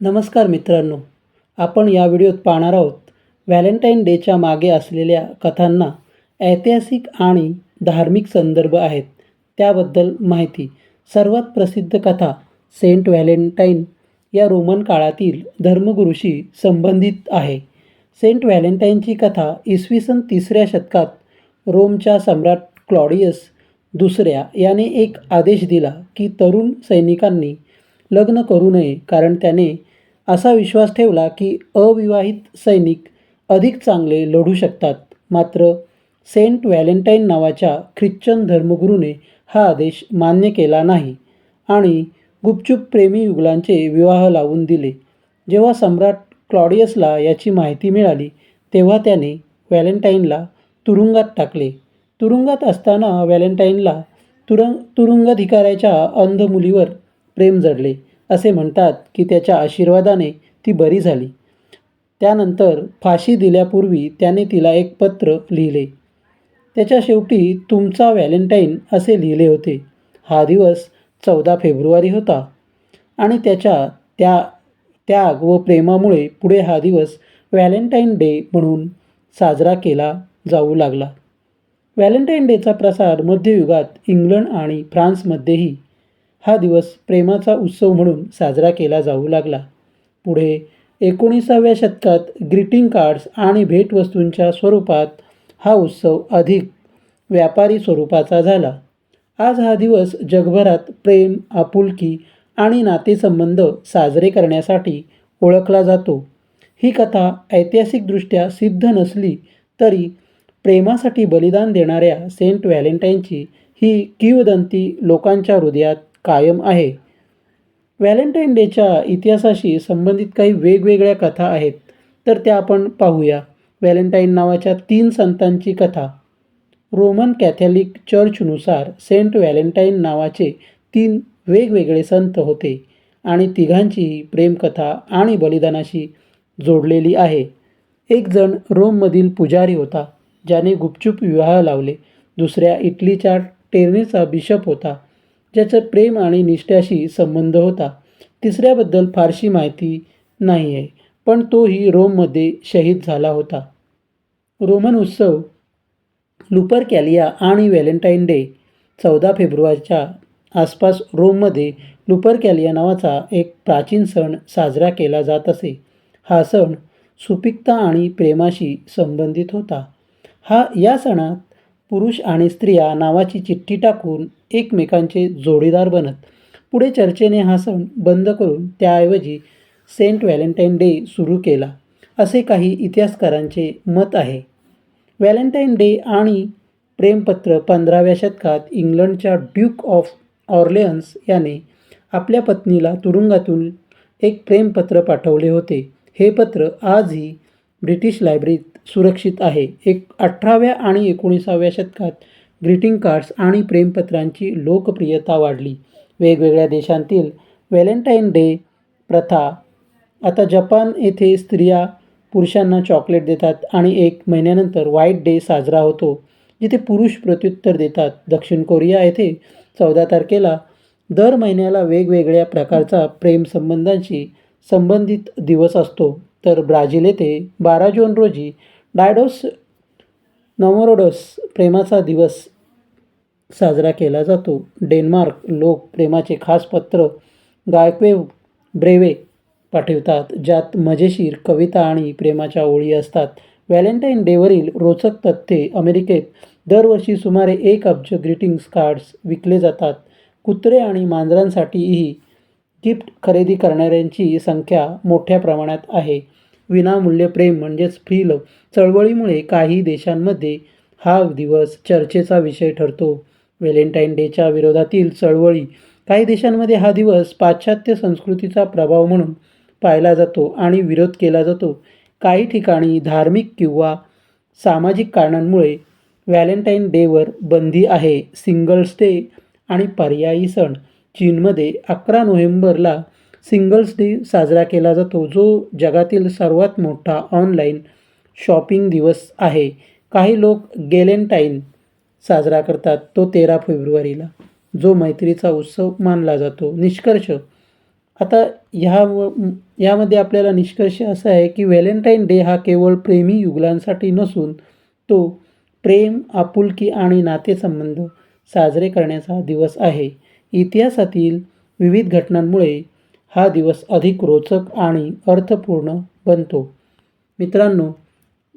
नमस्कार मित्रांनो, आपण या व्हिडिओत पाहणार आहोत व्हॅलेंटाईन डेच्या मागे असलेल्या कथांना ऐतिहासिक आणि धार्मिक संदर्भ आहेत त्याबद्दल माहिती. सर्वात प्रसिद्ध कथा सेंट व्हॅलेंटाईन या रोमन काळातील धर्मगुरूशी संबंधित आहे. सेंट व्हॅलेंटाईनची कथा इसवी सन 3ऱ्या शतकात रोमच्या सम्राट क्लॉडियस दुसऱ्या याने एक आदेश दिला की तरुण सैनिकांनी लग्न करू नये, कारण त्याने असा विश्वास ठेवला की अविवाहित सैनिक अधिक चांगले लढू शकतात. मात्र सेंट व्हॅलेंटाईन नावाच्या ख्रिश्चन धर्मगुरूने हा आदेश मान्य केला नाही आणि गुपचूप प्रेमी युगलांचे विवाह लावून दिले. जेव्हा सम्राट क्लॉडियसला याची माहिती मिळाली तेव्हा त्याने व्हॅलेंटाईनला तुरुंगात टाकले. तुरुंगात असताना व्हॅलेंटाईनला तुरुंगाधिकाऱ्याच्या अंध मुलीवर प्रेम जडले. असे म्हणतात की त्याच्या आशीर्वादाने ती बरी झाली. त्यानंतर फाशी दिल्यापूर्वी त्याने तिला एक पत्र लिहिले. त्याच्या शेवटी तुमचा व्हॅलेंटाईन असे लिहिले होते. हा दिवस 14 फेब्रुवारी होता आणि त्याच्या त्याग व प्रेमामुळे पुढे हा दिवस व्हॅलेंटाईन डे म्हणून साजरा केला जाऊ लागला. व्हॅलेंटाईन डेचा प्रसार मध्ययुगात इंग्लंड आणि फ्रान्समध्येही हा दिवस प्रेमाचा उत्सव म्हणून साजरा केला जाऊ लागला. पुढे 19व्या शतकात ग्रीटिंग कार्ड्स आणि भेटवस्तूंच्या स्वरूपात हा उत्सव अधिक व्यापारी स्वरूपाचा झाला. आज हा दिवस जगभरात प्रेम, आपुलकी आणि नातेसंबंध साजरे करण्यासाठी ओळखला जातो. ही कथा ऐतिहासिकदृष्ट्या सिद्ध नसली तरी प्रेमासाठी बलिदान देणाऱ्या सेंट व्हॅलेंटाईनची ही किंवदंती लोकांच्या हृदयात कायम आहे. व्हॅलेंटाईन डेच्या इतिहासाशी संबंधित काही वेगवेगळ्या कथा आहेत, तर त्या आपण पाहूया. व्हॅलेंटाईन नावाच्या 3 संतांची कथा. रोमन कॅथॉलिक चर्चनुसार सेंट व्हॅलेंटाईन नावाचे 3 वेगवेगळे संत होते आणि तिघांचीही प्रेमकथा आणि बलिदानाशी जोडलेली आहे. एक जण रोममधील पुजारी होता ज्याने गुपचूप विवाह लावले. दुसऱ्या इटलीच्या टेर्नीचा बिशप होता ज्याचा प्रेम आणि निष्ठ्याशी संबंध होता. तिसऱ्याबद्दल फारशी माहिती नाही आहे, पण तोही रोममध्ये शहीद झाला होता. रोमन उत्सव लुपरकॅलिया आणि व्हॅलेंटाईन डे 14 फेब्रुवारीच्या आसपास रोममध्ये लुपरकॅलिया नावाचा एक प्राचीन सण साजरा केला जात असे. हा सण सुपिकता आणि प्रेमाशी संबंधित होता. या सणात पुरुष आणि स्त्रिया नावाची चिठ्ठी टाकून एकमेकांचे जोडीदार बनत. पुढे चर्चेने हा सण बंद करून त्याऐवजी सेंट व्हॅलेंटाईन डे सुरू केला, असे काही इतिहासकारांचे मत आहे. व्हॅलेंटाईन डे आणि प्रेमपत्र 15व्या शतकात इंग्लंडच्या ड्यूक ऑफ ऑर्लेन्स याने आपल्या पत्नीला तुरुंगातून एक प्रेमपत्र पाठवले होते. हे पत्र आजही ब्रिटिश लायब्ररीत सुरक्षित आहे. 18व्या आणि 19व्या शतकात ग्रीटिंग कार्ड्स आणि प्रेमपत्रांची लोकप्रियता वाढली. वेगवेगळ्या देशांतील व्हॅलेंटाईन डे प्रथा. आता जपान येथे स्त्रिया पुरुषांना चॉकलेट देतात आणि 1 महिन्यानंतर व्हाईट डे साजरा होतो, जिथे पुरुष प्रत्युत्तर देतात. दक्षिण कोरिया येथे 14 तारखेला दर महिन्याला वेगवेगळ्या प्रकारचा प्रेमसंबंधांशी संबंधित दिवस असतो. तर ब्राझील येथे 12 जून रोजी डायडोस नमोरोडस प्रेमाचा दिवस साजरा केला जातो. डेन्मार्क लोक प्रेमाचे खास पत्र गायक्वे ब्रेवे पाठवतात, ज्यात मजेशीर कविता आणि प्रेमाच्या ओळी असतात. व्हॅलेंटाईन डेवरील रोचक तथ्ये. अमेरिकेत दरवर्षी सुमारे 1 अब्ज ग्रीटिंग्स कार्ड्स विकले जातात. कुत्रे आणि मांजरांसाठीही गिफ्ट खरेदी करणाऱ्यांची संख्या मोठ्या प्रमाणात आहे. विनामूल्य प्रेम म्हणजेच फ्री लव्ह चळवळीमुळे काही देशांमध्ये हा दिवस चर्चेचा विषय ठरतो. व्हॅलेंटाईन डेच्या विरोधातील चळवळी. काही देशांमध्ये हा दिवस पाश्चात्य संस्कृतीचा प्रभाव म्हणून पाहिला जातो आणि विरोध केला जातो. काही ठिकाणी धार्मिक किंवा सामाजिक कारणांमुळे व्हॅलेंटाईन डेवर बंदी आहे. सिंगल्स डे आणि पर्यायी सण. चीनमध्ये 11 नोव्हेंबरला सिंगल्स डे साजरा केला जातो, जो जगातील सर्वात मोठा ऑनलाईन शॉपिंग दिवस आहे. काही लोक गॅलेंटाईन साजरा करतात, तो 13 फेब्रुवारीला, जो मैत्रीचा उत्सव मानला जातो. निष्कर्ष. आता यामध्ये आपल्याला निष्कर्ष असा आहे की व्हॅलेंटाईन डे हा केवळ प्रेमी युगलांसाठी नसून तो प्रेम, आपुलकी आणि नातेसंबंध साजरे करण्याचा दिवस आहे. इतिहासातील विविध घटनांमुळे हा दिवस अधिक रोचक आणि अर्थपूर्ण बनतो. मित्रांनो,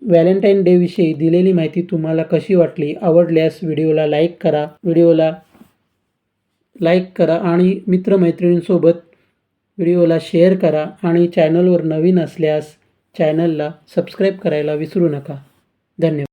व्हॅलेंटाईन डेविषयी दिलेली माहिती तुम्हाला कशी वाटली? आवडल्यास व्हिडिओला लाईक करा आणि मित्रमैत्रिणींसोबत व्हिडिओला शेअर करा आणि चॅनलवर नवीन असल्यास चॅनलला सबस्क्राईब करायला विसरू नका. धन्यवाद.